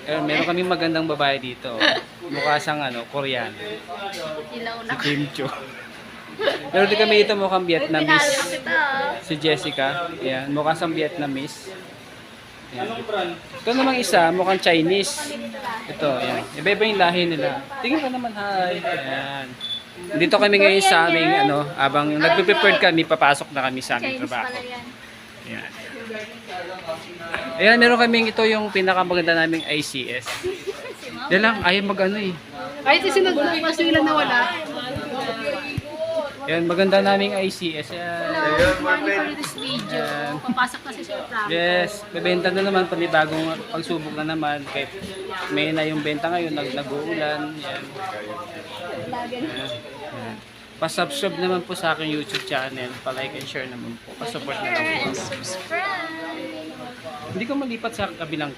Meron kaming magandang babae dito. Mukha siyang Korean. Ilaw Si na. Kim Cho. Meron din kami dito mukhang Vietnamese. Kita. Si Jessica. Ayan, mukha siyang Vietnamese. Ayan. Ito namang isa, mukhang Chinese. Ito, ayan. Iba-iba yung lahi nila. Tingin ka naman, hi. Ayan. Dito kami ngayon sa aming, habang nagpe-prepared kami, papasok na kami sa aming Chinese trabaho. pala yan. Ayan. Ayan, meron kaming ito yung pinakamaganda naming ICS. Yan lang, ayaw eh. Kahit isinagbukas nila na wala. Yan, maganda naming ICS. Hello, good morning for this video. Papasok kasi siya sa Yes, bebenta na naman, panibagong pagsubok na naman. Kahit may na yung benta ngayon, nag-uulan. Yan. Yan. Pa-subscribe naman po sa aking YouTube channel. Pa-like and share naman po. Pa-support na lang po. Subscribe. Hindi ko malipat sa kabilang